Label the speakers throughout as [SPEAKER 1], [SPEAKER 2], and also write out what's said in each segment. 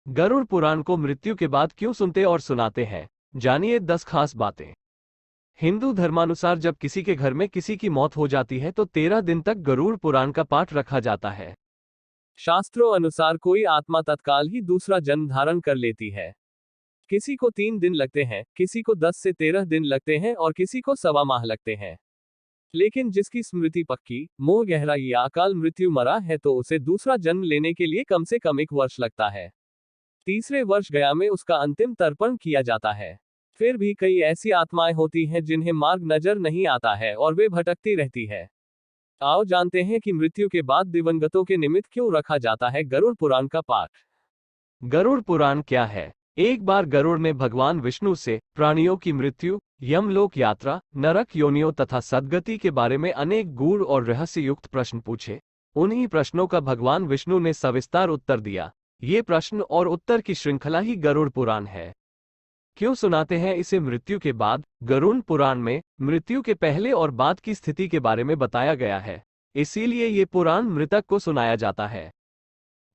[SPEAKER 1] गरुड़ पुराण को मृत्यु के बाद क्यों सुनते और सुनाते हैं, जानिए 10 खास बातें। हिंदू धर्मानुसार जब किसी के घर में किसी की मौत हो जाती है तो 13 दिन तक गरुड़ पुराण का पाठ रखा जाता है। शास्त्रों अनुसार कोई आत्मा तत्काल ही दूसरा जन्म धारण कर लेती है। किसी को 3 दिन लगते हैं, किसी को 10 से 13 दिन लगते हैं और किसी को सवा माह लगते हैं। लेकिन जिसकी स्मृति पक्की, मोह गहरा या अकाल मृत्यु मरा है तो उसे दूसरा जन्म लेने के लिए कम से कम 1 वर्ष लगता है। तीसरे वर्ष गया में उसका अंतिम तर्पण किया जाता है। फिर भी कई ऐसी आत्माएं होती हैं जिन्हें मार्ग नजर नहीं आता है और वे भटकती रहती है। आओ जानते हैं कि मृत्यु के बाद दिवंगतों के निमित्त क्यों रखा जाता है गरुड़ पुराण का पाठ। गरुड़ पुराण क्या है? एक बार गरुड़ ने भगवान विष्णु से प्राणियों की मृत्यु, यमलोक यात्रा, नरक योनियों तथा सद्गति के बारे में अनेक गूढ़ और रहस्य युक्त प्रश्न पूछे। उन्हीं प्रश्नों का भगवान विष्णु ने सविस्तार उत्तर दिया। ये प्रश्न और उत्तर की श्रृंखला ही गरुड़ पुराण है। क्यों सुनाते हैं इसे मृत्यु के बाद? गरुड़ पुराण में मृत्यु के पहले और बाद की स्थिति के बारे में बताया गया है, इसीलिए ये पुराण मृतक को सुनाया जाता है।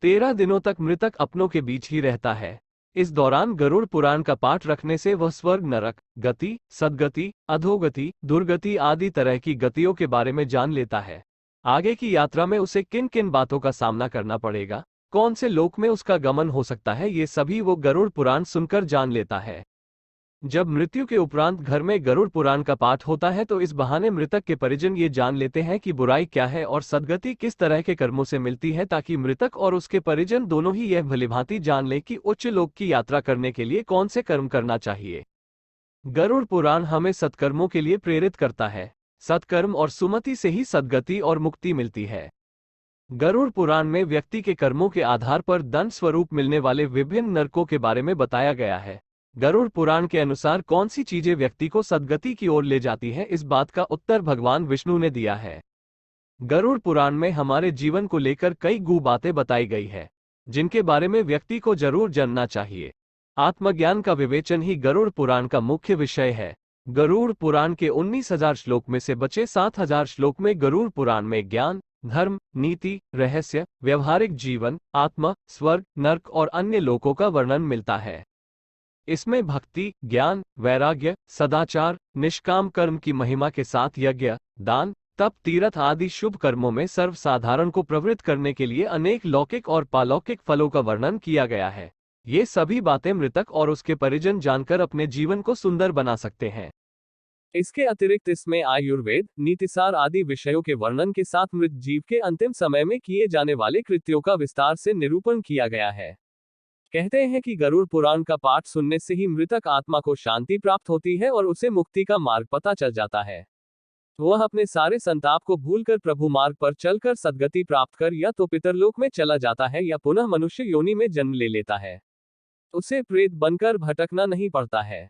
[SPEAKER 1] 13 दिनों तक मृतक अपनों के बीच ही रहता है। इस दौरान गरुड़ पुराण का पाठ रखने से वह स्वर्ग, नरक गति, सद्गति, अधोगति, दुर्गति आदि तरह की गतियों के बारे में जान लेता है। आगे की यात्रा में उसे किन किन बातों का सामना करना पड़ेगा, कौन से लोक में उसका गमन हो सकता है, ये सभी वो गरुड़ पुराण सुनकर जान लेता है। जब मृत्यु के उपरांत घर में गरुड़ पुराण का पाठ होता है तो इस बहाने मृतक के परिजन ये जान लेते हैं कि बुराई क्या है और सद्गति किस तरह के कर्मों से मिलती है, ताकि मृतक और उसके परिजन दोनों ही यह भलीभांति जान ले कि उच्च लोक की यात्रा करने के लिए कौन से कर्म करना चाहिए। गरुड़ पुराण हमें सत्कर्मों के लिए प्रेरित करता है। सत्कर्म और सुमति से ही सद्गति और मुक्ति मिलती है। गरुड़ पुराण में व्यक्ति के कर्मों के आधार पर दंड स्वरूप मिलने वाले विभिन्न नरकों के बारे में बताया गया है। गरुड़ पुराण के अनुसार कौन सी चीजें व्यक्ति को सद्गति की ओर ले जाती है, इस बात का उत्तर भगवान विष्णु ने दिया है। गरुड़ पुराण में हमारे जीवन को लेकर कई गूढ़ बातें बताई गई है, जिनके बारे में व्यक्ति को जरूर जानना चाहिए। आत्मज्ञान का विवेचन ही गरुड़ पुराण का मुख्य विषय है। गरुड़ पुराण के 19,000 श्लोक में से बचे 7,000 श्लोक में गरुड़ पुराण में ज्ञान, धर्म, नीति, रहस्य, व्यवहारिक जीवन, आत्मा, स्वर्ग, नर्क और अन्य लोकों का वर्णन मिलता है। इसमें भक्ति, ज्ञान, वैराग्य, सदाचार, निष्काम कर्म की महिमा के साथ यज्ञ, दान, तप, तीर्थ आदि शुभ कर्मों में सर्वसाधारण को प्रवृत्त करने के लिए अनेक लौकिक और पालौकिक फलों का वर्णन किया गया है। ये सभी बातें मृतक और उसके परिजन जानकर अपने जीवन को सुंदर बना सकते हैं। इसके अतिरिक्त इसमें आयुर्वेद, नीतिसार आदि विषयों के वर्णन के साथ मृत जीव के अंतिम समय में किए जाने वाले कृत्यों का विस्तार से निरूपण किया गया है। कहते हैं कि गरुड़ पुराण का पाठ सुनने से ही मृतक आत्मा को शांति प्राप्त होती है और उसे मुक्ति का मार्ग पता चल जाता है। वह अपने सारे संताप को भूलकर प्रभु मार्ग पर चलकर सद्गति प्राप्त कर या तो पितरलोक में चला जाता है या पुनः मनुष्य योनि में जन्म ले लेता है। उसे प्रेत बनकर भटकना नहीं पड़ता है।